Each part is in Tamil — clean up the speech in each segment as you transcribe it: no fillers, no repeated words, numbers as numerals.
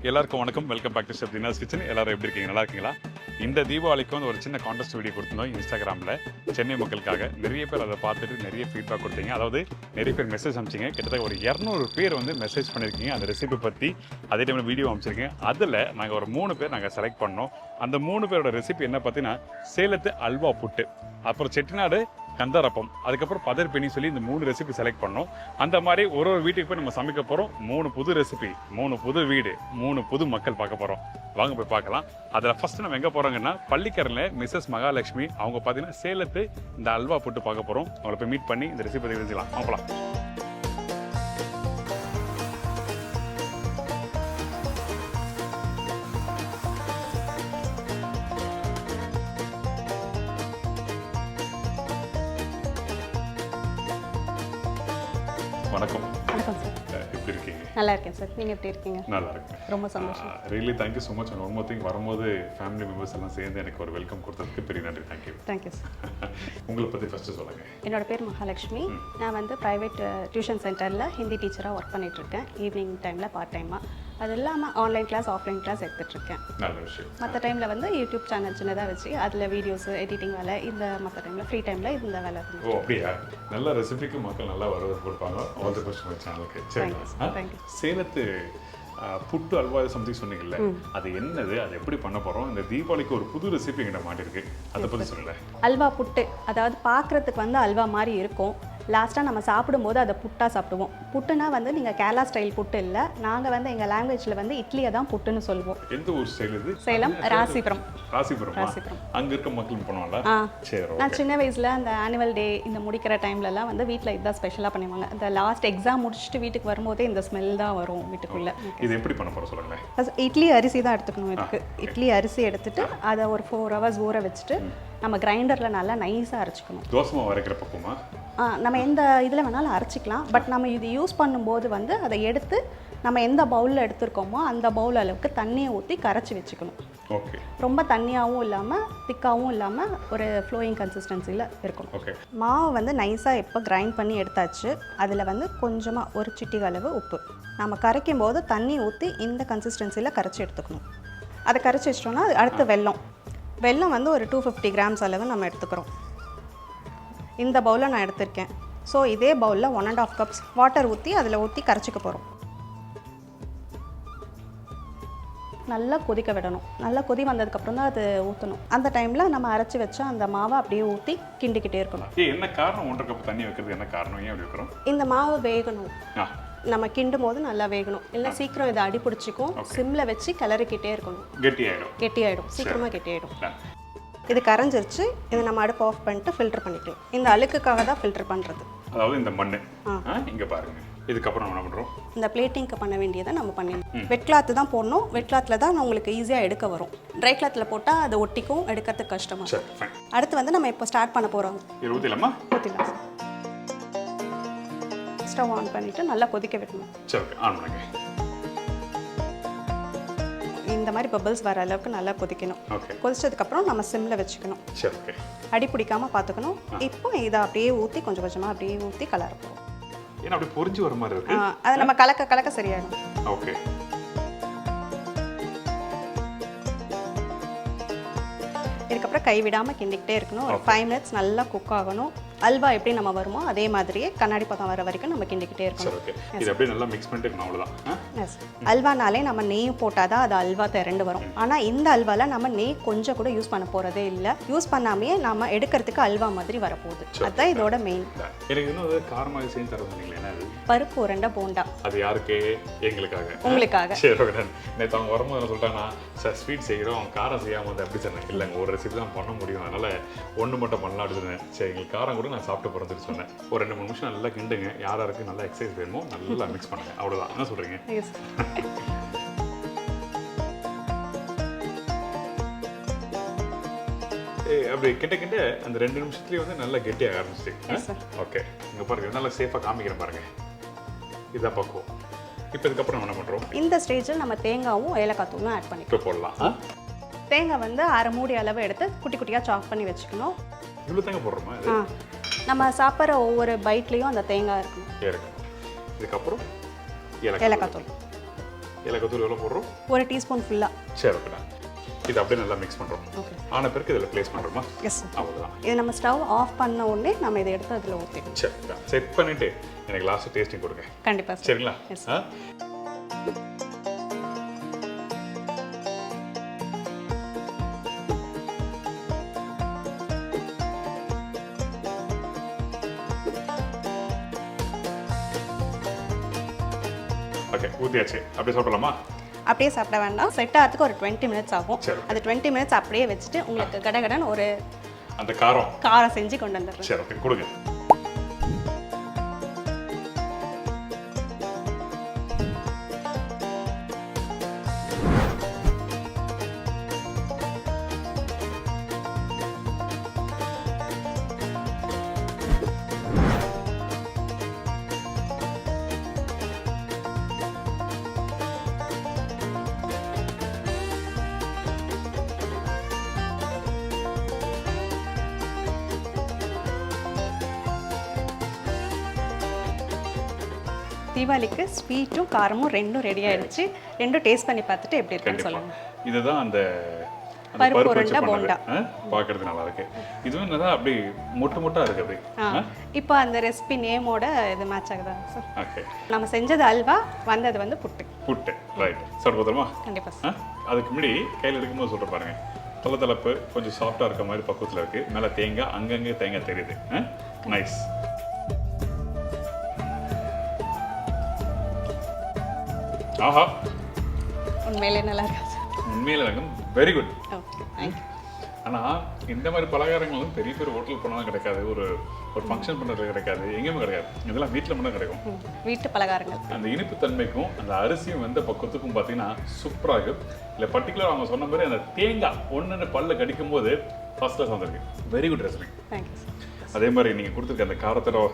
எல்லாருக்கும் வணக்கம். Welcome back to chef Deena's kitchen. எல்லாரும் எப்படி இருக்கீங்க? நல்லா இருக்கீங்களா? இந்த தீபாவளிக்கு வந்து ஒரு சின்ன கான்டெஸ்ட் வீடியோ கொடுத்துருந்தோம் இன்ஸ்டாகிராமில் சென்னை மக்களுக்காக. நிறைய பேர் அதை பார்த்துட்டு நிறைய ஃபீட்பேக் கொடுத்தீங்க. அதாவது நிறைய பேர் மெசேஜ் அனுப்பிச்சிங்க. கிட்டத்தட்ட ஒரு 200 பேர் வந்து மெசேஜ் பண்ணியிருக்கீங்க அந்த ரெசிபி பற்றி. அதே டைமில் வீடியோ அனுப்பிச்சிருக்கீங்க. அதில் நாங்கள் ஒரு 3 பேர் நாங்கள் செலக்ட் பண்ணோம். அந்த 3 பேரோட ரெசிபி என்ன பார்த்தீங்கன்னா சேலத்து அல்வா புட்டு, அப்புறம் செட்டிநாடு கந்தாரப்பம், அதுக்கப்புறம் பதர்பெனி சொல்லி இந்த 3 ரெசிபி செலக்ட் பண்ணோம். அந்த மாதிரி ஒரு வீட்டுக்கு போய் நம்ம சமைக்க போகிறோம். 3 புது ரெசிபி, 3 புது வீடு, 3 புது மக்கள் பார்க்க போகிறோம். வாங்க போய் பார்க்கலாம். அதில் ஃபஸ்ட்டு நம்ம எங்கே போகிறோங்கன்னா பள்ளிக்கரனில் மிஸ்ஸஸ் மகாலட்சுமி. அவங்க பார்த்தீங்கன்னா சேலத்து இந்த அல்வா புட்டு பார்க்க போகிறோம். அவங்கள போய் மீட் பண்ணி இந்த ரெசிபி தெரிஞ்சுக்கலாம். பார்க்கலாம். வணக்கம். வணக்கம் சார். எப்படி இருக்கீங்க? நல்லா இருக்கேன் சார். நீங்கள் எப்படி இருக்கீங்க? நல்லா இருக்கேன். ரொம்ப சந்தோஷம். Really thank you so much. One more thing, வரும்போது ஃபேமிலி மெம்பர்ஸ் எல்லாம் சேர்ந்து எனக்கு ஒரு வெல்கம் கொடுத்ததுக்கு பெரிய நன்றி. தேங்க்யூ. Thank you sir. உங்களை பற்றி ஃபஸ்ட்டு சொல்லுங்கள். என்னோட பேர் மகாலட்சுமி. நான் வந்து ப்ரைவேட் டியூஷன் சென்டரில் ஹிந்தி டீச்சராக ஒர்க் பண்ணிகிட்ருக்கேன். ஈவினிங் டைமில் பார்ட் டைமாக. அது இல்லாமல் ஆன்லைன் கிளாஸ், ஆஃப்லைன் கிளாஸ் எடுத்துகிட்ருக்கேன். நல்ல விஷயம். மற்ற டைமில் வந்து யூடியூப் சேனல் சின்னதாக வச்சு அதில் வீடியோஸ் எடிட்டிங் வேலை, இந்த மற்ற டைமில் ஃப்ரீ டைமில் இந்த வேலை. ஓ அப்படியா? நல்ல ரெசிபிக்கு மக்கள் நல்லா வரவேற்பு கொடுப்பாங்க. ஆல் தி பெஸ்ட் மை சேனலுக்கு. சரிங்களா? தேங்க்யூ. சேலத்து புட்டு அல்வா சம்திங் சொன்னீங்கல்ல, அது என்னது, அது எப்படி பண்ண போகிறோம்? இந்த தீபாவளிக்கு ஒரு புது ரெசிபி எங்கிட்ட மாட்டிருக்கு, அதை பற்றி சொல்லுங்கள். அல்வா புட்டு, அதாவது பார்க்குறதுக்கு வந்து அல்வா மாதிரி இருக்கும். லாஸ்ட்டாக நம்ம சாப்பிடும்போது அதை புட்டாக சாப்பிடுவோம். புட்டுனா வந்து நீங்கள் கேரளா ஸ்டைல் புட்டு இல்லை, நாங்கள் வந்து எங்கள் லாங்குவேஜில் வந்து இட்லியை தான் புட்டுன்னு சொல்லுவோம். எந்த ஊர் ஸ்டைல் இது? சேலம் ராசிபுரம். ராசிபுரம். அங்கே இருக்க மக்கள் பண்ணுவாங்களா? சரி. நான் சின்ன வயசில் அந்த ஆனுவல் டே இந்த முடிக்கிற டைம்லலாம் வந்து வீட்டில் இதுதான் ஸ்பெஷலாக பண்ணுவாங்க. இந்த லாஸ்ட் எக்ஸாம் முடிச்சுட்டு வீட்டுக்கு வரும்போதே இந்த ஸ்மெல் தான் வரும் வீட்டுக்குள்ளே. இது எப்படி பண்ண போகிறோம் சொல்லுங்களேன். ஃபஸ்ட் இட்லி அரிசி தான் எடுத்துக்கணும். இதுக்கு இட்லி அரிசி எடுத்துட்டு அதை ஒரு 4 hours ஊற வச்சுட்டு நம்ம கிரைண்டரில் நல்லா நைஸாக அரைச்சிக்கணும். தோசை மாவு அரைக்கிற பக்கமா? நம்ம எந்த இதில் வேணாலும் அரைச்சிக்கலாம். பட் நம்ம இது யூஸ் பண்ணும்போது வந்து அதை எடுத்து நம்ம எந்த பவுலில் எடுத்துருக்கோமோ அந்த பவுல் அளவுக்கு தண்ணியை ஊற்றி கரைச்சி வச்சுக்கணும். ஓகே. ரொம்ப தண்ணியாகவும் இல்லாமல் திக்காகவும் இல்லாமல் ஒரு ஃப்ளோயிங் கன்சிஸ்டன்சியில் இருக்கணும். ஓகே. மாவு வந்து நைஸாக இப்போ கிரைண்ட் பண்ணி எடுத்தாச்சு. அதில் வந்து கொஞ்சமாக ஒரு சிட்டிகை அளவு உப்பு. நம்ம கரைக்கும் போது தண்ணி ஊற்றி இந்த கன்சிஸ்டன்சியில் கரைச்சி எடுத்துக்கணும். அதை கரைச்சி வச்சிட்டோம்னா அடுத்து வெல்லம் வந்து ஒரு 250 grams அளவு நம்ம எடுத்துக்கிறோம். இந்த பவுலில் நான் எடுத்திருக்கேன். ஸோ இதே பவுலில் 1.5 cups வாட்டர் ஊற்றி அதில் ஊற்றி கரைச்சிக்க போகிறோம். நல்லா கொதிக்க விடணும். நல்லா கொதி வந்ததுக்கப்புறம் தான் அது ஊற்றணும். அந்த டைமில் நம்ம அரைச்சி வச்ச அந்த மாவை அப்படியே ஊற்றி கிண்டிக்கிட்டே இருக்கணும். என்ன காரணம் 1.5 cup தண்ணி வைக்கிறது? என்ன காரணம்? ஏன் அப்படி வைக்கிறோம்? இந்த மாவு வேகணும். நம்ம கிண்டும் போது நல்லா வேகணும். இல்லை சீக்கிரம் இதை அடி பிடிச்சிக்கும். சிம்மில் வச்சு கிளறிக்கிட்டே இருக்கணும். கெட்டியாயிடும். சீக்கிரமாக கெட்டியாயிடும். இது கரைஞ்சிருச்சு. இதை நம்ம அடுப்பு ஆஃப் பண்ணிட்டு ஃபில்டர் பண்ணிக்கலாம். இந்த அழுக்குக்காக தான் ஃபில்டர் பண்ணுறது. அதாவது இந்த மண்ணு இங்கே பாருங்க. இதுக்கப்புறம் என்ன பண்ணுறோம்? இந்த பிளேட்டிங்க்கு பண்ண வேண்டியதை நம்ம பண்ணிடணும். வெட் கிளாத்து தான் போடணும். வெட் கிளாத்தில் தான் உங்களுக்கு ஈஸியாக எடுக்க வரும். ட்ரை கிளாத்தில் போட்டால் அதை ஒட்டிக்கும், எடுக்கிறதுக்கு கஷ்டமாக. அடுத்து வந்து நம்ம இப்போ ஸ்டார்ட் பண்ண போகிறோம். ஊற்றிடலாம். ஸ்டவ் ஆன் பண்ணிவிட்டு நல்லா கொதிக்க விடணும். இந்த மாதிரி பபிள்ஸ் வர அளவுக்கு நல்லா கொதிக்கணும். கொதிச்சதுக்கப்புறம் நம்ம சிம்மில் வச்சுக்கணும். அடி பிடிக்காமல் பார்த்துக்கணும். இப்போ இதை அப்படியே ஊற்றி கொஞ்சம் கொஞ்சமாக அப்படியே ஊற்றி கலர போகிறோம். ஏன்னா அப்படி பொரிஞ்சு வர மாதிரி இருக்கு. அதை நம்ம கலக்க சரியாயிடும். ஓகே. இதுக்கப்புறம் கைவிடாமல் கிண்டிக்கிட்டே இருக்கணும். ஒரு 5 minutes நல்லா குக் ஆகணும். அல்வா எப்படி நம்ம வருமோ அதே மாதிரியே கண்ணாடி பதம் வர வரைக்கும் நம்ம கிண்டிக்கிட்டே இருக்கணும். இது அப்படியே நல்லா மிக்ஸ் பண்ணிட்டு இருக்கணும். அவ்வளவுதான். அல்வானாலே நம்ம நெய் போட்டால் தான் அது அல்வா திரண்டு வரும். ஆனால் இந்த அல்வாவில் நம்ம நெய் கொஞ்சம் கூட யூஸ் பண்ண போகிறதே இல்லை. யூஸ் பண்ணாமையே நம்ம எடுக்கிறதுக்கு அல்வா மாதிரி வரப்போகுது. அதுதான் இதோட மெயின். எனக்கு இன்னும் காரமாக செஞ்சு தர சொன்னீங்களே, என்ன? பருப்பு உருண்டை போண்டா. அது யாருக்கு? எங்களுக்காக. உங்களுக்காக. சரி ஓகே. நேற்று அவங்க வரும்போது என்ன சொல்லிட்டாங்கன்னா, சார் ஸ்வீட் செய்கிறோம், காரம் செய்யாமல் வந்து அப்படி சொன்னேன். இல்லைங்க, ஒரு ரெசிபி தான் பண்ண முடியும், அதனால் ஒன்று மட்டும் பண்ணலாம் அப்படி சொன்னேன். சரி, எங்களுக்கு காரம் கூட நான் சாப்பிட்டு போகிறதுக்கு சொன்னேன். ஒரு 2-3 நிமிஷம் நல்லா கிண்டுங்க. யாருக்கு நல்லா எக்ஸசைஸ் வேணுமோ நல்லா மிக்ஸ் பண்ணுங்க. அவ்வளோதான். என்ன சொல்கிறீங்க? அப்படி கிட்ட அந்த 2 நிமிஷத்துலேயே வந்து நல்லா கெட்டியாக ஆரம்பிச்சிட்டு. ஓகே. இங்கே பாருங்க, நல்லா சேஃபாக காமிக்கிறேன் பாருங்க. இதான் பக்குவம். இப்போ இதுக்கப்புறம் என்ன பண்ணுறோம்? இந்த ஸ்டேஜில் நம்ம தேங்காவும் ஏலக்காய் தூளும் ஆட் பண்ணிக்கலாம். போடலாம். தேங்காய் வந்து 1/2 மூடி அளவு எடுத்து குட்டி குட்டியாக சாப் பண்ணி வச்சுக்கணும். இவ்வளோ தேங்காய் போடுறோமா? நம்ம சாப்பிட்ற ஒவ்வொரு பைட்லேயும் அந்த தேங்காய் இருக்கணும். இதுக்கப்புறம் ஏலக்காய் தூள். ஏலக்காய் தூள் எவ்வளோ போடுறோம்? 1 டீஸ்பூன் ஃபுல்லாக. சரி ஓகேடா. இது அப்படியே நல்லா மிக்ஸ் பண்ணுறோம். ஓகே. ஆன பிறகு இதில் ப்ளேஸ் பண்ணுறோமா? Yes sir. அவ்வளோதான். இது நம்ம ஸ்டவ் ஆஃப் பண்ண உடனே நம்ம இதை எடுத்து அதில் ஊற்றிடும். சரி செக் பண்ணிவிட்டு எனக்கு லாஸ்ட்டு டேஸ்டிங் கொடுங்க. கண்டிப்பாக சார். சரிங்களா? எஸ். ஆ ஓகே ஊற்றியாச்சு. அப்படியே சாப்பிடலாமா? அப்படியே சாப்பிட வேண்டாம், செட் ஆகிறதுக்கு ஒரு 20 மினிட்ஸ் ஆகும். சரி. அது 20 மினிட்ஸ் அப்படியே வச்சுட்டு உங்களுக்கு கடகடன் ஒரு அந்த காரம் காரம் செஞ்சு கொண்டு வந்துடுறேன். சரி ஓகே கொடுங்க. தீபாவளிக்கு ஸ்வீட்டும் காரமும் ரெண்டும் ரெடி ஆயிடுச்சு. ரெண்டும் டேஸ்ட் பண்ணி பார்த்துட்டு எப்படி இருக்குன்னு கண்டிப்பா. சொல்லுங்க. இதுதான் அந்த பருப்பு வச்சு உருண்டை பண்ணது. போண்டா. பார்க்கறதுக்கு நல்லா இருக்கு. இதுவும் என்னதான் அப்படி மொட்டா இருக்கு அப்படி. இப்போ அந்த ரெசிபி நேமோட இது மேட்ச் ஆகுதா சார்? ஓகே. நம்ம செஞ்சது அல்வா, வந்தது வந்து புட்டு. புட்டு ரைட். சாப்பிட போதுமா? கண்டிப்பாக சார். அதுக்கு முன்னாடி கையில் எடுக்கும்போது சொல்ற பாருங்க, தளப்பு கொஞ்சம் சாஃப்டாக இருக்க மாதிரி பக்குவத்தில் இருக்கு. மேலே தேங்காய் அங்கங்கே தேங்காய் தெரியுது. நைஸ். ஆஹா உண்மையிலே நல்லா இருக்கா சார்? உண்மையில வெரி குட். Okay thank you. ஆனால் இந்த மாதிரி பலகாரங்களும் பெரிய பெரிய ஹோட்டல் போனால் கிடைக்காது, ஒரு ஃபங்க்ஷன் பண்ணுறது கிடைக்காது, எங்கேயுமே கிடைக்காது. இதெல்லாம் வீட்டில் மட்டும் கிடைக்கும். வீட்டு பலகாரங்கள். அந்த இனிப்பு தன்மைக்கும் அந்த அரிசியும் வெந்த பக்குவத்துக்கும் பார்த்தீங்கன்னா சூப்பராக இருக்கும். இல்லை பர்டிகுலர் அவங்க சொன்ன மாதிரி அந்த தேங்காய் ஒன்று பல்ல கடிக்கும் போது ஃபர்ஸ்ட் கிளாஸ் வந்திருக்கு. Very good recipe. Thank you sir. அதே மாதிரி நீங்கள் கொடுத்துருக்க அந்த காரத்தோட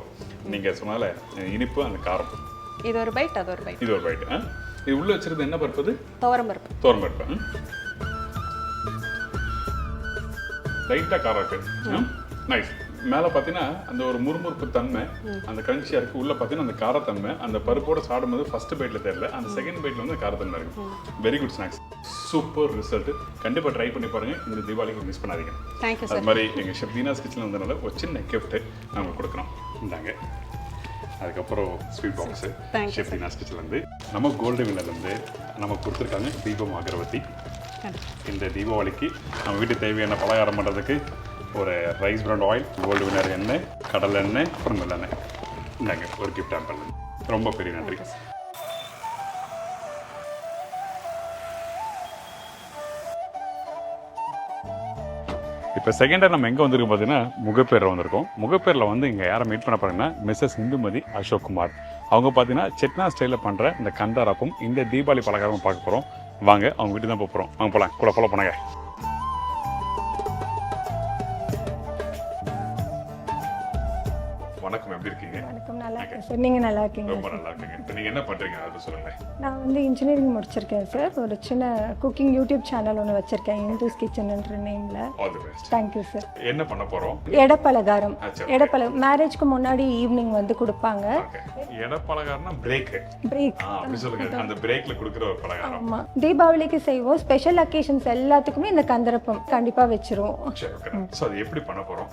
நீங்கள் சொன்னால இனிப்பு அந்த காரம், இது ஒரு பைட், அது ஒரு பைட். இது ஒரு பைட். இது உள்ளே வச்சிருந்தது என்ன பருப்பு? அது துவரம் பருப்பு. துவரம் பருப்பு. லைட்டாக காரம் இருக்கு. நைஸ். மேலே பார்த்தீங்கன்னா அந்த ஒரு முறுமுறுப்பு தன்மை, அந்த கிரன்ச்சியாக இருக்குது. உள்ளே பார்த்தீங்கன்னா அந்த காரத்தன்மை அந்த பருப்போட சாப்பிடும்போது ஃபர்ஸ்ட் பைட்டில் தெரியல, அந்த செகண்ட் பைட்டில் வந்து காரத்தன்மை இருக்குது. Very good snacks. Super result. கண்டிப்பாக ட்ரை பண்ணி பாருங்கள். இந்த தீபாவளிக்கு மிஸ் பண்ணாதீங்க. தேங்க்யூ அது சார். மாதிரி எங்கள் ஷெஃப் தீனாஸ் கிச்சனில் வந்தனால ஒரு சின்ன கிஃப்ட்டு நாங்கள் கொடுக்குறோம். இந்தாங்க. அதுக்கப்புறம் sweet box Thank you, chef Deena's கிச்சன்லேருந்து நம்ம கோல்டு வினர்லேருந்து நமக்கு கொடுத்துருக்காங்க தீபம் அகரவத்தி. இந்த தீபாவளிக்கு நம்ம வீட்டுக்கு தேவையான பலகாரம் பண்ணுறதுக்கு ஒரு ரைஸ் பிராண்ட் ஆயில், கோல்டு வினர் எண்ணெய், கடலை எண்ணெய், அப்புறம் நல்லெண்ணெய். இந்தாங்க ஒரு கிஃப்ட் ஆம்பல். ரொம்ப பெரிய நன்றி. இப்போ செகண்டாக நம்ம எங்கே வந்திருக்கோம் பார்த்தீங்கன்னா முகப்பேரில் வந்திருக்கோம். முகப்பேரில் வந்து இங்கே யாரை மீட் பண்ண போகிறீங்கன்னா மிஸ்ஸஸ் இந்துமதி அசோக்குமார். அவங்க பார்த்தீங்கன்னா செட்னா ஸ்டைலில் பண்ணுற இந்த கந்தாரப்பம் இந்த தீபாவளி பலகாரம் பார்க்க போகிறோம். வாங்க அவங்க வீட்டுக்கு தான் போகிறோம். வாங்க போகலாம். கூட ஃபாலோ பண்ணுங்க. வணக்கம், எப்படி இருக்கீங்க? வணக்கம், நல்லா இருக்கேன் சார். நீங்கள் நல்லா இருக்கீங்க? ரொம்ப நல்லா இருக்கீங்க. இப்போ நீங்கள் என்ன பண்ணுறீங்க அதை சொல்லுங்கள். நான் வந்து இன்ஜினியரிங் முடிச்சிருக்கேன் சார். ஒரு சின்ன குக்கிங் யூடியூப் சேனல் ஒன்று வச்சுருக்கேன், இந்துஸ் கிச்சன்ன்ற நேமில். All the best. Thank you sir. என்ன பண்ண போகிறோம்? எடப்பலகாரம். மேரேஜ்க்கு முன்னாடி ஈவினிங் வந்து கொடுப்பாங்க. எடப்பலகாரம்னா பிரேக். பிரேக் அப்படி சொல்லுங்க. அந்த பிரேக்ல கொடுக்குற ஒரு பலகாரம். ஆமாம், தீபாவளிக்கு செய்வோம். ஸ்பெஷல் அக்கேஷன்ஸ் எல்லாத்துக்குமே இந்த கந்தரப்பம் கண்டிப்பாக வச்சுருவோம். சரி, ஓகே. ஸோ அது எப்படி பண்ண போகிறோம்?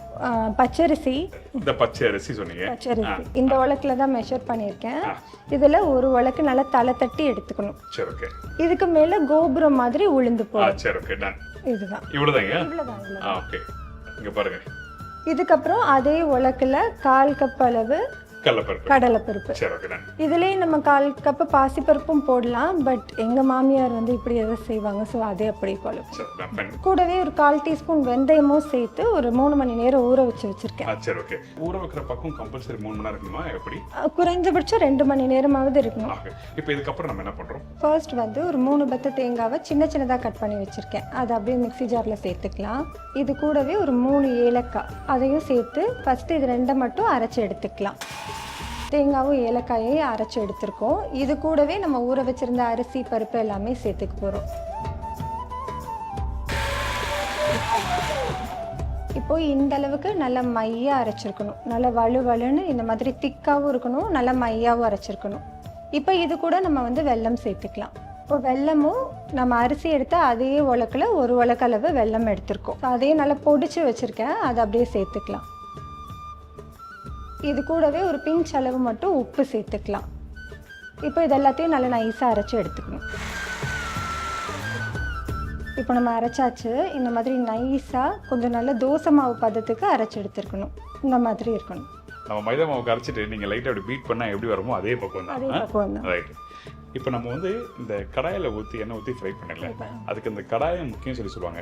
பச்சரிசி. இந்த பச்சை அரிசி சொன்னீங்க. பச்சரிசி இந்த உலக்கில் தான் மெஷர் பண்ணியிருக்கேன். இதில் ஒரு உலக்கு நல்லா தலை தட்டி எடுத்துக்கணும். சரி, ஓகே. இதுக்கு மேலே கோபுரம் மாதிரி உளுந்து போடும். சரி, ஓகே. டன். இதுதான். இவ்வளோதாங்க. இவ்வளோதான். ஓகே. இங்கே பாருங்க. இதுக்கப்புறம் அதே உலக்கில் 1/4 கப் அளவு கடலைப்பருப்பு. சரி, ஓகே. டன். இதுலேயே நம்ம 1/4 கப்பு பாசிப்பருப்பும் போடலாம். பட் எங்கள் மாமியார் வந்து இப்படி எதாவது செய்வாங்க, ஸோ அதே அப்படி போல. கூடவே ஒரு 1/4 டீஸ்பூன் வெந்தயமும் சேர்த்து ஒரு 3 மணி நேரம் ஊற வச்சிருக்கேன். சரி, ஓகே. ஊற வைக்கிற பக்கம் கம்பல்சரி 3 மணி நேரம் இருக்குமா? எப்படி? குறைஞ்சபட்சம் 2 மணி நேரமாவது இருக்கணும். இப்போ இதுக்கப்புறம் நம்ம என்ன பண்ணுறோம்? ஃபர்ஸ்ட் வந்து ஒரு 3 பத்த தேங்காவை சின்ன சின்னதாக கட் பண்ணி வச்சுருக்கேன். அதை அப்படியே மிக்ஸி ஜாரில் சேர்த்துக்கலாம். இது கூடவே ஒரு 3 ஏலக்காய் அதையும் சேர்த்து ஃபஸ்ட்டு இது 2 மட்டும் அரைச்சி எடுத்துக்கலாம். தேங்காவும் ஏலக்காயையும் அரைச்சி எடுத்துருக்கோம். இது கூடவே நம்ம ஊற வச்சுருந்த அரிசி பருப்பு எல்லாமே சேர்த்துக்க போகிறோம். இப்போது இந்த அளவுக்கு நல்லா மையாக அரைச்சிருக்கணும். நல்லா வலுவலுன்னு இந்த மாதிரி திக்காகவும் இருக்கணும், நல்லா மையாகவும் அரைச்சிருக்கணும். இப்போ இது கூட நம்ம வந்து வெல்லம் சேர்த்துக்கலாம். இப்போ வெல்லமும் நம்ம அரிசி எடுத்து அதே உலக்கில் ஒரு உலக்களவு வெல்லம் எடுத்திருக்கோம். அதையும் நல்லா பொடிச்சு வச்சுருக்கேன், அதை அப்படியே சேர்த்துக்கலாம். இது கூடவே ஒரு பிஞ்ச் அளவு மட்டும் உப்பு சேர்த்துக்கலாம். இப்போ இது எல்லாத்தையும் நல்லா நைஸாக அரைச்சி எடுத்துக்கணும். இப்போ நம்ம அரைச்சாச்சு. இந்த மாதிரி நைஸாக கொஞ்சம் நல்ல தோசை மாவு பதத்துக்கு அரைச்சி எடுத்துருக்கணும். இந்த மாதிரி இருக்கணும். நம்ம மைதா மாவுக்கு அரைச்சிட்டு நீங்கள் லைட்டாக அப்படி பீட் பண்ணால் எப்படி வருமோ அதே பக்கம் அதே தான். பக்குவம் தான். ரைட். இப்போ நம்ம வந்து இந்த கடாயில் ஊற்றி எண்ணெய் ஊற்றி ஃப்ரை பண்ணல, அதுக்கு இந்த கடாயை முக்கியம் சொல்லி சொல்லுவாங்க.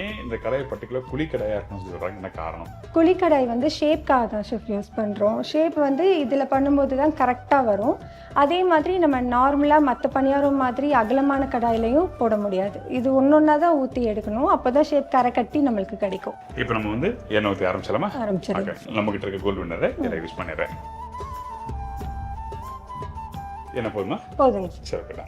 ஏன் இந்த கடாயை பர்டிகுலர் குழி கடாயாக இருக்குன்னு சொல்லி சொல்கிறாங்க, என்ன காரணம்? குழிக்கடாய் வந்து ஷேப்காக தான் ஷெஃப் யூஸ் பண்ணுறோம். ஷேப் வந்து இதில் பண்ணும்போது தான் கரெக்டாக வரும். அதே மாதிரி நம்ம நார்மலாக மற்ற பணியாரம் மாதிரி அகலமான கடாயிலையும் போட முடியாது. இது ஒன்றா தான் ஊற்றி எடுக்கணும். அப்போ தான் ஷேப் கரை கட்டி நம்மளுக்கு கிடைக்கும். இப்போ நம்ம வந்து எண்ணெய் ஊற்றி ஆரம்பிச்சலாமா? ஆரம்பிச்சிடலாம். நம்மகிட்ட இருக்க கோல்டு வின்னரை இதை யூஸ் பண்ணிடுறேன். என்ன போதுமா? போதுங்க. சரி, ஓகேடா.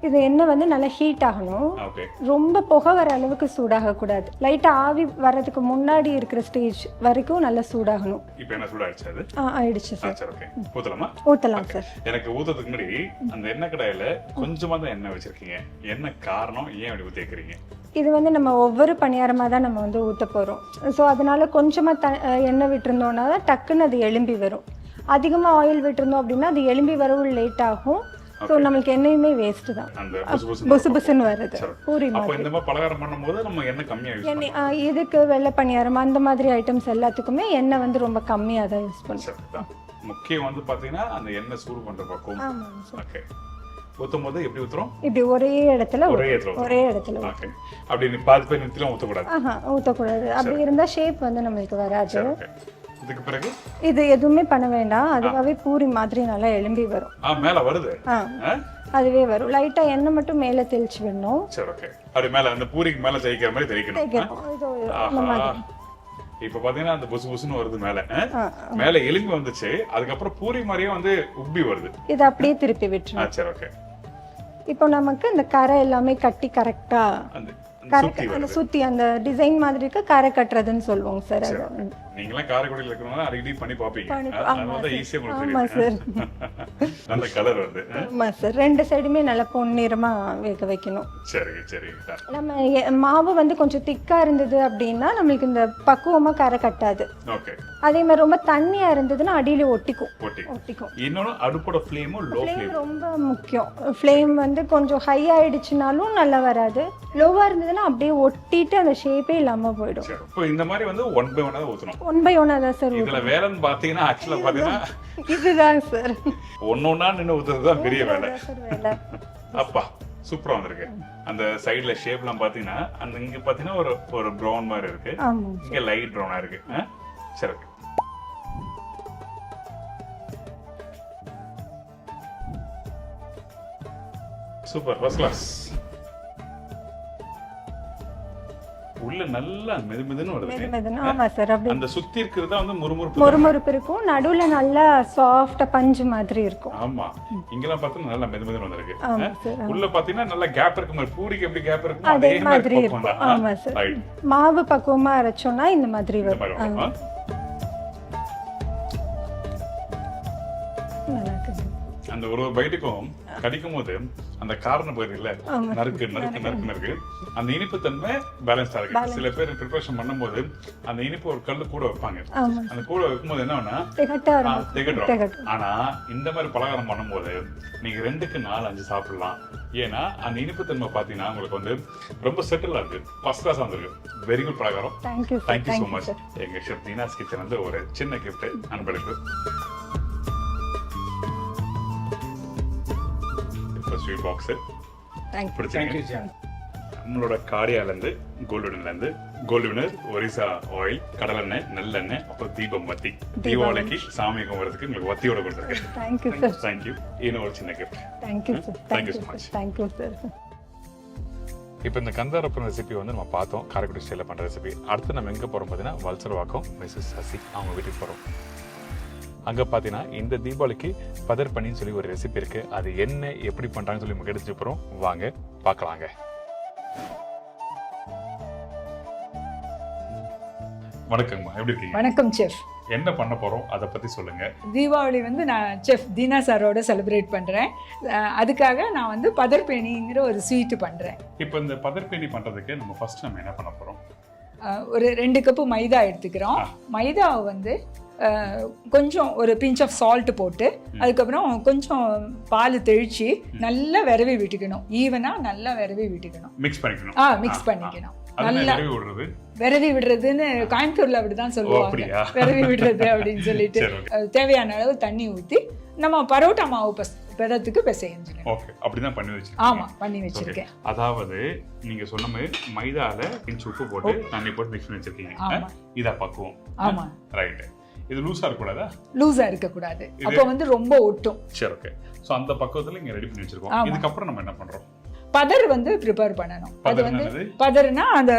இது எண்ணெய் வந்து நல்லா ஹீட் ஆகணும். ஓகே. ரொம்ப புகை வர அளவுக்கு சூடாகக்கூடாது. லைட்டாக ஆவி வர்றதுக்கு முன்னாடி இருக்கிற ஸ்டேஜ் வரைக்கும் நல்லா சூடாகணும். இப்போ என்ன சூடாயிடுச்சு அது? ஆயிடுச்சு சார். சரி, ஓகே. ஊற்றலாமா? ஊற்றலாம் சார். எனக்கு ஊற்றதுக்கு முன்னாடி அந்த எண்ணெய் கடாயில் கொஞ்சமாக தான் எண்ணெய் வச்சுருக்கீங்க. என்ன காரணம்? ஏன் அப்படி ஊற்றி வைக்கிறீங்க? இது வந்து நம்ம ஒவ்வொரு பணியாரமாக தான் நம்ம வந்து ஊற்ற போகிறோம். ஸோ அதனால கொஞ்சமாக எண்ணெய் விட்டுருந்தோன்னா தான் டக்குன்னு அது எலும்பி வரும். அதிகமாக ஆயில் விட்டுருந்தோம் அப்படின்னா அது எலும்பி வரவும் லேட் ஆகும். ஸோ நம்மளுக்கு எண்ணெயுமே வேஸ்ட்டு தான். அந்த புசு புசுன்னு வருது பூரி அப்போ மாதிரி. இந்த மாதிரி பலகாரம் பண்ணும்போது நம்ம எண்ணெய் கம்மியாக யூஸ் எண்ணெய் இதுக்கு வெள்ளை பணியாரம் அந்த மாதிரி ஐட்டம்ஸ் எல்லாத்துக்குமே எண்ணெய் வந்து ரொம்ப கம்மியாக தான் யூஸ் பண்ணுறோம். பண்ணுறோம். முக்கியம் வந்து பார்த்தீங்கன்னா அந்த எண்ணெய் சூடு பண்ணுற பக்கம். ஆமாம் சார். ஓகே. ஊற்றும் போது எப்படி ஊற்றுறோம்? இப்படி ஒரே இடத்துல ஒரே இடத்துல ஒரே இடத்துல ஓகே. அப்படி நீ பாதி பேர் நிறுத்திலாம் ஊற்றக்கூடாது. ஊற்றக்கூடாது. அப்படி இருந்தால் ஷேப் வந்து நம்மளுக்கு வராது. இதுக்கு பிறகு இது எதுவுமே பண்ண வேண்டாம். அதுவாகவே பூரி மாதிரி நல்லா எலும்பி வரும். மேலே வருது. அதுவே வரும். லைட்டாக எண்ணெய் மட்டும் மேலே தெளிச்சு விடணும். சரி, ஓகே. அப்படி மேலே அந்த பூரிக்கு மேலே தேய்க்கிற மாதிரி தேய்க்கணும். இப்போ பார்த்தீங்கன்னா அந்த புசு புசுன்னு வருது மேலே. மேலே எலும்பி வந்துச்சு. அதுக்கப்புறம் பூரி மாதிரியே வந்து உப்பி வருது. இதை அப்படியே திருப்பி விட்டுரும். சரி, ஓகே. இப்போ நமக்கு இந்த கரை எல்லாமே கட்டி கரெக்டாக அந்த சுத்தி அந்த டிசைன் மாதிரி இருக்க கரை கட்டுறதுன்னு சொல்லுவோங்க சார். அது நீங்களாம் காரைக்குடியில் இருக்கிறவங்க அடிக்கடி பண்ணி பார்ப்பீங்க. அதனால ஈஸியாக உங்களுக்கு ஆமாம் சார். நல்ல கலர் வருது. ஆமாம் சார். ரெண்டு சைடுமே நல்லா பொன்னிறமாக வேக வைக்கணும். சரி சரி. நம்ம மாவு வந்து கொஞ்சம் திக்காக இருந்தது அப்படின்னா நம்மளுக்கு இந்த பக்குவமாக கரை கட்டாது. ஓகே. அதே மாதிரி ரொம்ப தண்ணியாக இருந்ததுன்னா அடியில் ஒட்டிக்கும். இன்னொன்று அடுப்போட ஃப்ளேமும் லோ ஃப்ளேம் ரொம்ப முக்கியம். ஃப்ளேம் வந்து கொஞ்சம் ஹை ஆயிடுச்சுனாலும் நல்லா வராது. லோவாக இருந்ததுன்னா அப்படியே ஒட்டிட்டு அந்த ஷேப்பே இல்லாமல் போயிடும். இப்போ இந்த மாதிரி வந்து 1 by 1 தான் ஊற்றணும். 1 by 1 தான் சார். இதுல வேலைன்னு பார்த்தீங்கன்னா ஆக்சுவலாக பார்த்தீங்கன்னா இதுதான் சார். ஒன்னொன்னா நின்று ஊற்றுறது தான் பெரிய வேலை. அப்பா சூப்பராக வந்திருக்கு. அந்த சைடுல ஷேப்லாம் பார்த்தீங்கன்னா அந்த இங்கே பார்த்தீங்கன்னா ஒரு ப்ரௌன் மாதிரி இருக்கு. இங்கே லைட் ப்ரௌனாக இருக்கு. சரி, ஓகே. Super, first class. உள்ள நல்லா மெதுமெதுன்னு வருது. ஆமா சார். அப்படி அந்த சுத்தி இருக்கிறது தான் வந்து முறுமுறுப்பு இருக்கும். நடுவுல நல்லா சாஃப்ட்டா பஞ்சு மாதிரி இருக்கும். ஆமா. இங்கெல்லாம் பார்த்தா நல்லா மெதுமெதுன்னு வந்திருக்கு. உள்ள பாத்தீங்கன்னா நல்லா கேப் இருக்கு மாதிரி பூரிக்கு எப்படி கேப் இருக்கு அதே மாதிரி இருக்கும். ஆமா சார். மாவு பக்குவமா அரைச்சோம்னா இந்த மாதிரி வரும். அந்த ஒரு பைட்டுக்கும் கடிக்கும் போது அந்த காரணம் போயிருக்கு இல்ல, நறுக்கு நறுக்கு நறுக்கு நறுக்கு அந்த இனிப்பு தன்மை பேலன்ஸா இருக்கு. சில பேர் ப்ரிப்பரேஷன் பண்ணும்போது அந்த இனிப்பு ஒரு கல்லு கூட வைப்பாங்க. அந்த கூட வைக்கும்போது என்ன ஆகும்னா திகட்டும். ஆனா இந்த மாதிரி பலகாரம் பண்ணும்போது நீங்க 2க்கு 4 5 சாப்பிடலாம். ஏன்னா அந்த இனிப்பு தன்மை பாத்தீங்கன்னா உங்களுக்கு வந்து ரொம்ப செட்டில் இருக்கு. ஃபர்ஸ்ட் கிளாஸ் வந்திருக்கு. வெரி குட் பலகாரம். Thank you so much. எங்க ஷெஃப் தீனாஸ் கிச்சன் வந்து ஒரு சின்ன கிஃப்ட் அன்பளிப்பு. ஸ்வீட் பாக்ஸ் பிடிச்சிருக்கு. நம்மளோட காடியாலேருந்து கோல்டு வினர் ஒரிசா ஆயில், கடலெண்ணெய், நல்லெண்ணெய், அப்புறம் தீபம் வத்தி. தீபாவளிக்கு சாமி கும்பிட்றதுக்கு உங்களுக்கு வத்தியோட கொடுத்துருக்கேன். தேங்க்யூ. இன்னும் ஒரு சின்ன கிஃப்ட். Thank you so much. இப்போ இந்த கந்தாரப்பம் ரெசிபி வந்து நம்ம பார்த்தோம், காரைக்குடி ஸ்டைலில் பண்ணுற ரெசிபி. அடுத்து நம்ம எங்கே போகிறோம் பார்த்தீங்கன்னா வல்சர்வாக்கம் மிஸ்ஸஸ் சசி அவங்க வீட்டுக்கு போகிறோம். அங்கே பார்த்தீங்கன்னா இந்த தீபாவளிக்கு பதர் பண்ணின்னு சொல்லி ஒரு ரெசிபி இருக்குது. அது என்ன எப்படி பண்ணுறாங்கன்னு சொல்லி நம்ம எடுத்துட்டு போகிறோம். வாங்க பார்க்கலாங்க. வணக்கம்மா, எப்படி இருக்கீங்க? வணக்கம் செஃப். என்ன பண்ண போறோம் அதை பத்தி சொல்லுங்க. தீபாவளி வந்து நான் செஃப் தீனா சாரோட செலிப்ரேட் பண்ணுறேன். அதுக்காக நான் வந்து பதர்பேணிங்கிற ஒரு ஸ்வீட்டு பண்ணுறேன். இப்போ இந்த பதர்பேணி பண்றதுக்கு நம்ம ஃபர்ஸ்ட் நம்ம என்ன பண்ண போறோம்? ஒரு 2 கப்பு மைதா எடுத்துக்கிறோம். மைதாவை வந்து கொஞ்சம் ஒரு பிஞ்ச் ஆஃப் சால்ட் போட்டு அதுக்கப்புறம் கொஞ்சம் பால் தெளிச்சு நல்லா விரவி விட்டுக்கணும். ஈவனா நல்லா விரவி விட்டுக்கணும். மிக்ஸ் பண்ணிக்கணும். மிக்ஸ் பண்ணிக்கணும். நல்லா விரவி விடுறதுன்னு கோயம்புத்தூர்ல அப்படிதான் சொல்லுவாங்க, விரவி விடுறது அப்படின்னு சொல்லிட்டு. தேவையான அளவு தண்ணி ஊற்றி நம்ம பரோட்டா மாவு பதத்துக்கு பிசைஞ்சிடும். ஓகே, அப்படிதான் பண்ணி வச்சிருக்கேன். ஆமா, பண்ணி வச்சிருக்கேன். அதாவது நீங்க சொன்ன மாதிரி மைதால பிஞ்ச் உப்பு போட்டு தண்ணி போட்டு மிக்ஸ் பண்ணி வச்சிருக்கீங்க. இதா பக்குவம். ஆமா, ரைட். இது லூஸா இருக்க கூடாதா? லூஸா இருக்க கூடாது, அப்ப வந்து ரொம்ப ஒட்டும். சரி, ஓகே. சோ அந்த பக்குவத்துல இங்க ரெடி பண்ணி வச்சிருக்கோம். இதுக்கு அப்புறம் நம்ம என்ன பண்றோம்? பதர் வந்து ப்ரிப்பேர் பண்ணனும். அது வந்து பதர்னா அந்த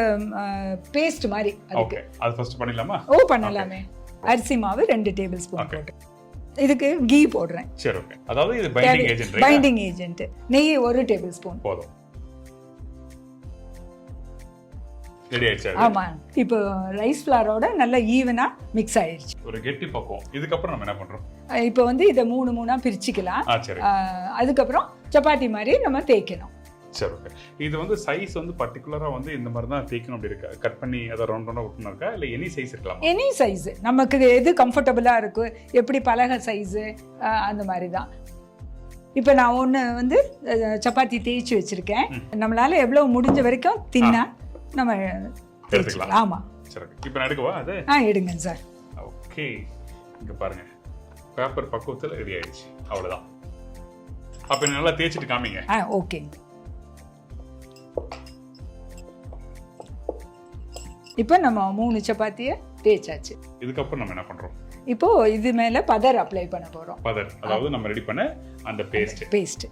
பேஸ்ட் மாதிரி. ஓகே, அது ஃபர்ஸ்ட் பண்ணிடலாமா? பண்ணலாமே. அரிசி மாவு 2 டேபிள் ஸ்பூன் போட்டு இதுக்கு கீ போடுறேன். சரி, ஓகே. அதாவது இது பைண்டிங் ஏஜென்ட். Binding agent. நெய் 1 டேபிள் ஸ்பூன் போதும். ரெடி ஆயிடுச்சு. ஆமா, இப்போ ரைஸ் ஃப்ளாரோட நல்லா ஈவனா மிக்ஸ் ஆயிடுச்சு. ஒரு கெட்டி பக்குவம். இதுக்கு அப்புறம் நம்ம என்ன பண்றோம்? இப்போ வந்து இத 3 பிரிச்சுக்கலாம். சரி. அதுக்கப்புறம் சப்பாத்தி மாதிரி நம்ம தேய்க்கணும். சரி, ஓகே. இது வந்து சைஸ் வந்து பர்టిక్యులரா வந்து இந்த மாதிரி தான் தேய்க்கணும் அப்படி இருக்கா? கட் பண்ணி அத ரவுண்ட் ரவுண்டா ஒட்டணும் இருக்கா, இல்ல எனி சைஸ் இருக்கலாம்? எனி சைஸ், நமக்கு எது கம்ஃபர்ட்டபிளா இருக்கு, எப்படி பலகை சைஸ் அந்த மாதிரி தான். இப்போ நான் ஒன்று வந்து சப்பாத்தி தேய்ச்சி வச்சிருக்கேன். நம்மளால எவ்வளவு முடிஞ்ச வரைக்கும் தின்னா நம்ம எடுத்துக்கலாம். ஆமா, சரி. இப்போ நான் எடுக்கவா அது? எடுங்க சார். ஓகே, இங்க பாருங்க, பேப்பர் பக்குவத்துல ரெடி ஆயிடுச்சு. அவ்வளவுதான். அப்ப நல்லா தேய்ச்சிட்டு காமிங்க. ஓகே. இப்போ நம்ம 3 சப்பாத்தியை தேய்ச்சாச்சு. இதுக்கப்புறம் நம்ம என்ன பண்றோம்? இப்போ இது மேல பதர் அப்ளை பண்ண போறோம். பதர், அதாவது நம்ம ரெடி பண்ண அந்த பேஸ்ட்.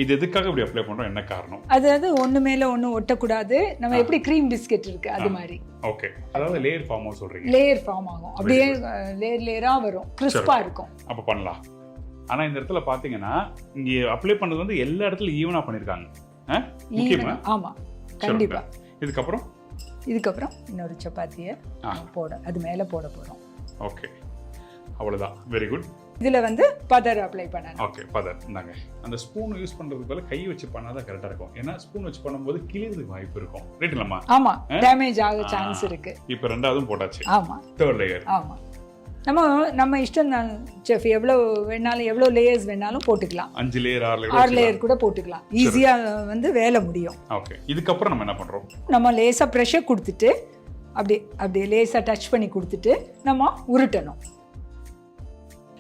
இது எதுக்காக இப்படி அப்ளை பண்றோம், என்ன காரணம்? அதாவது ஒண்ணு மேல ஒண்ணு ஒட்டக்கூடாது. நம்ம எப்படி கிரீம் பிஸ்கெட் இருக்கு அது மாதிரி. ஓகே, அதாவது லேயர் ஃபார்ம் ஆகும் சொல்றீங்க. லேயர் ஃபார்ம் ஆகும், அப்படியே லேயரா வரும், கிறிஸ்பா இருக்கும். அப்ப பண்ணலாம். ஆனா இந்த இடத்துல பாத்தீங்கன்னா இங்க அப்ளை பண்ணது வந்து எல்லா இடத்துலயும் ஈவனா பண்ணிருக்காங்க. முக்கியமா? ஆமா, கண்டிப்பா. இதுக்கப்புறம் இன்னொரு சப்பாத்தியை அது மேல போட போறோம். ஓகே, அவ்வளவுதான். Very good. இதுல வந்து பதர் அப்ளை பண்ணணும். ஓகே, பதர். இந்தாங்க. அந்த ஸ்பூன் யூஸ் பண்றதுக்கு பதிலா கை வச்சு பண்ணாதான் கரெக்டா இருக்கும். ஏன்னா ஸ்பூன் வச்சு பண்ணும்போது கிழியறதுக்கு வாய்ப்பு இருக்கும். ரைட் இல்லம்மா? ஆமா, டேமேஜ் ஆக சான்ஸ் இருக்கு. இப்போ ரெண்டாவதும் போட்டாச்சு. ஆமா, தேர்ட் லேயர். ஆமா, நம்ம இஷ்டம் தான் செஃப். எவ்வளவு வேணாலும், எவ்வளவு லேயர்ஸ் வேணாலும் போட்டுக்கலாம். 5 லேயர் 6 லேயர் கூட போட்டுக்கலாம். ஈஸியா வந்து வேலை முடியும். ஓகே, இதுக்கப்புறம் நம்ம என்ன பண்றோம்? நம்ம லேசா பிரஷர் கொடுத்துட்டு அப்படியே லேசா டச் பண்ணி கொடுத்துட்டு நம்ம உருட்டணும்.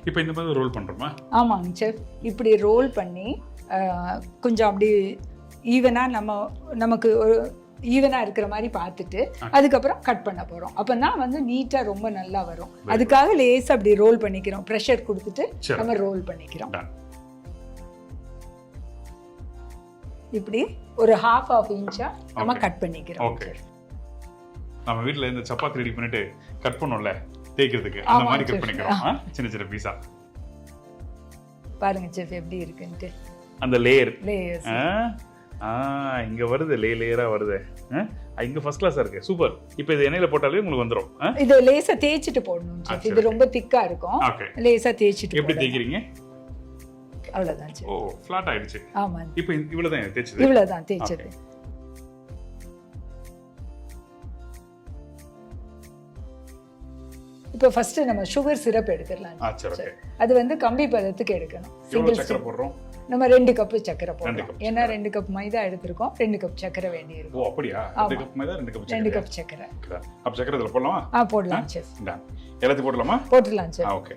இப்போ இந்த மாதிரி ரோல் பண்றோமா? ஆமாங்க செஃப். இப்படி ரோல் பண்ணி கொஞ்சம் அப்படி ஈவனா நமக்கு ஈவனா இருக்கிற மாதிரி பார்த்துட்டு அதுக்கப்புறம் கட் பண்ண போறோம். அப்பதான் வந்து நீட்டா ரொம்ப நல்லா வரும். அதுக்காக லேசா அப்படி ரோல் பண்ணிக்கிறோம். பிரஷர் கொடுத்துட்டு நம்ம ரோல் பண்ணிக்கிறோம். இப்படி ஒரு ½ இன்ச்சா நம்ம கட் பண்ணிக்கிறோம். ஓகே, நம்ம வீட்ல இந்த சப்பாத்தி ரெடி பண்ணிட்டு கட் பண்ணோம்ல தேய்க்கிறதுக்கு, அந்த மாதிரி கட் பண்ணிக்கிறோம். சின்ன சின்ன பீஸா. பாருங்க செஃப் எப்படி இருக்குன்னு. அந்த லேயர்ஸ் இங்க வருது லேயரா வருது. இங்க ஃபர்ஸ்ட் கிளாஸா இருக்கு. சூப்பர். இப்போ இது எண்ணெயில போட்டாலே உங்களுக்கு வந்துரும். இது லேசா தேய்ச்சிட்டு போடணும். இது ரொம்ப திக்கா இருக்கும். லேசா தேய்ச்சிட்டு. எப்படி தேய்க்கிறீங்க? அவ்வளவுதான். ஓ, ஃப்ளாட் ஆயிடுச்சு. ஆமா. இப்போ இவ்வளவுதான் தேய்ச்சது. இவ்வளவுதான் தேய்ச்சது. இப்போ ஃபர்ஸ்ட் நம்ம சுகர் சிரப் எடுத்துடலாம். அது வந்து கம்பி பதத்துக்கு எடுக்கணும். எவ்வளவு சக்கரை போடுறோம்? நம்ம 2 கப் சக்கரை போடுறோம். ஏன்னா 2 கப் மைதா எடுத்துருக்கோம், 2 கப் சக்கரை வேண்டி இருக்கும். ஓ அப்படியா? 2 கப் மைதா 2 கப் சக்கரை. 2 கப் சக்கரை. அப்ப சக்கரை இதல போடலாமா? போடலாம் செஃப். எல்லாத்தையும் போடலாமா? போடலாம் செஃப். ஓகே.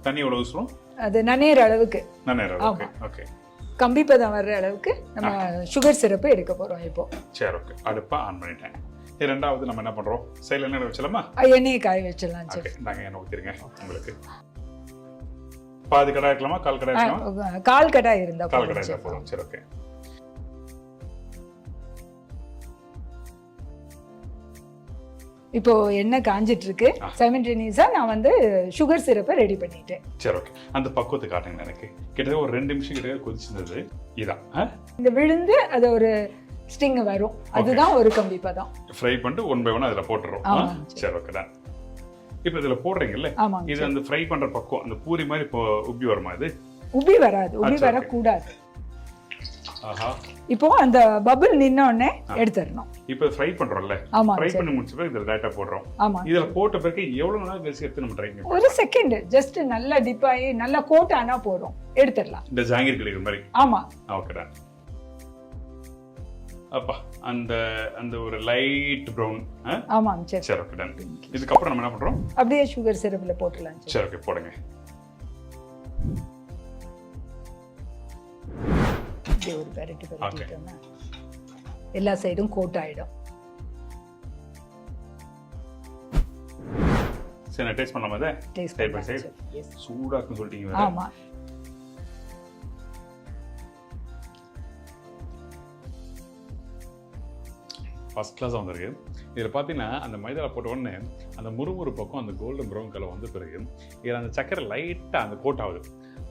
தண்ணி எவ்வளவு ஊத்துறோம்? அது நனையற அளவுக்கு. Okay okay. கம்பி பதம் வர்ற அளவுக்கு நம்ம சுகர் சிரப் எடுக்க போறோம் இப்போ. சரி ஓகே. அடுப்பை ஆன் பண்ணிட்டேன். இரண்டாவது நம்ம என்ன பண்றோம்? சைடுல எண்ணெய் வச்சலாமா? எண்ணெய் காய வச்சலாம் செஃப். ஓகே, நாங்க எண்ணெய் ஊத்திருங்க உங்களுக்கு. பாதி கடாய் வைக்கலாமா? கால் கடாய் வைக்கலாமா? கால் கடாய் இருந்தா கால் கடாய் இருந்தா போதும். சரி ஓகே. இப்போ எண்ணெய் காஞ்சிட்டு இருக்கு. சைமல்டேனியஸா நான் வந்து சுகர் சிரப்பை ரெடி பண்ணிட்டேன். சரி ஓகே. அந்த பக்குவத்தை காட்டுங்க எனக்கு. கிட்டத்தட்ட ஒரு 2 நிமிஷம் கிட்ட கொதிச்சிருந்தது. இதான் இந்த விழுந்து அது ஒரு ஸ்டிங் வரும். அதுதான் ஒரு கம்பி பதம். ஃப்ரை பண்ணிட்டு 1 பை 1 அதுல போட்டுறோம். சரி ஓகே. இப்போ இதுல போடுறீங்கல்ல, ஆமாங்க இது அந்த ஃப்ரை பண்ற பக்கம் அந்த பூரி மாதிரி இப்போ உப்பி வருமா இது? உப்பி வராது, உப்பி அச்சா, வரக்கூடாது. ஆஹா. இப்போ அந்த பபிள் நின்ன உடனே எடுத்துடணும். இப்போ ஃப்ரை பண்றோம்ல, ஆமாங்க ஃப்ரை சார். பண்ணி முடிச்ச பிறகு இதுல டைரக்டா போடுறோம். ஆமா, இதுல போட்ட பிறகு எவ்வளவு நேரம் கழிச்சு எடுத்து நம்ம ட்ரை பண்ணி ஒரு செகண்ட் ஜஸ்ட் நல்லா டிப் ஆகி நல்லா கோட் ஆனா போதும், எடுத்துடலாம். இந்த ஜாங்கீர் கிடைக்கிற மாதிரி. ஆமா, ஓகேடா. அப்பா அந்த அந்த ஒரு லைட் ப்ரௌன். ஆமாங்க சார். சரி, ஓகே டன். இதுக்கப்புறம் நம்ம என்ன பண்றோம்? அப்படியே சுகர் சிரப்ல போட்டுடலாம் சார். சரி, ஓகே போடுங்க. அப்படியே ஒரு பெரட்டி பெரட்டிட்டோம்னா எல்லா சைடும் கோட் ஆயிடும். சரி, நான் டேஸ்ட் பண்ணலாமா இதை? டேஸ்ட் சைடு பை பண்ணலாம் சைடு. சார். Yes. சூடா இருக்குன்னு சொல்லிட்டீங்க வேற. ஆமா, ஃபர்ஸ்ட் கிளாஸாக வந்திருக்கு. இதில் பார்த்தீங்கன்னா அந்த மைதாவில் போட்ட உடனே அந்த முறுமுறு பக்கம் அந்த கோல்டன் ப்ரௌன் கலர் வந்த பிறகு இதில் அந்த சக்கரை லைட்டாக அந்த கோட் ஆகுது.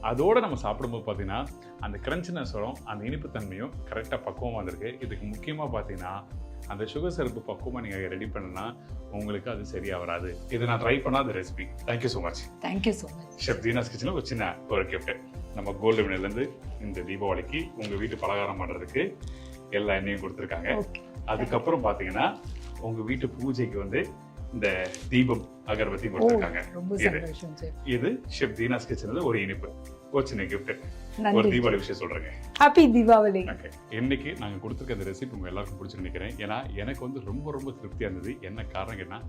அதோடு நம்ம சாப்பிடும்போது பார்த்தீங்கன்னா அந்த கிரன்ச்சினஸ் வரும், அந்த இனிப்புத்தன்மையும் கரெக்டாக பக்குவமாக வந்திருக்கு. இதுக்கு முக்கியமாக பார்த்தீங்கன்னா அந்த சுகர் சிரப்பு பக்குவமாக நீங்கள் ரெடி பண்ணனா உங்களுக்கு அது சரியாக வராது. இது நான் ட்ரை பண்ணாத recipe. Thank you so much. Thank you so much. Chef Dheena's கிச்சனில் ஒரு சின்ன ஒரு கிஃப்ட். நம்ம கோல்டு வினிலேருந்து இந்த தீபாவளிக்கு உங்கள் வீட்டு பலகாரம் பண்ணுறதுக்கு எல்லா எண்ணெயும் கொடுத்துருக்காங்க. அதுக்கப்புறம் பார்த்தீங்கன்னா உங்கள் வீட்டு பூஜைக்கு வந்து இந்த தீபம் அகர்பத்தி கொடுத்துருக்காங்க. ரொம்ப சந்தோஷம் சார். இது ஷெஃப் தீனாஸ் கிச்சனில் ஒரு இனிப்பு, ஒரு சின்ன கிஃப்ட், ஒரு நன்றி. தீபாவளி விஷயம் சொல்கிறேங்க. ஹாப்பி தீபாவளி. ஓகே, இன்னைக்கு நாங்கள் கொடுத்துருக்க அந்த ரெசிபி உங்கள் எல்லாருக்கும் பிடிச்சிருந்து நினைக்கிறேன். ஏன்னா எனக்கு வந்து ரொம்ப ரொம்ப திருப்தியாக இருந்தது. என்ன காரணம் கேட்டா,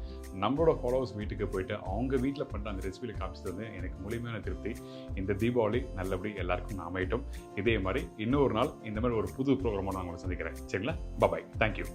நம்மளோட ஃபாலோவர்ஸ் வீட்டுக்கு போயிட்டு அவங்க வீட்டில் பண்ணுற அந்த ரெசிபியில் காமிச்சது வந்து எனக்கு முழுமையான திருப்தி. இந்த தீபாவளி நல்லபடி எல்லாருக்கும் அமையட்டும். இதே மாதிரி இன்னொரு நாள் இந்த மாதிரி ஒரு புது ப்ரோக்ராமாக நான் உங்களை சந்திக்கிறேன். சரிங்களா? பாய், தேங்க்யூ.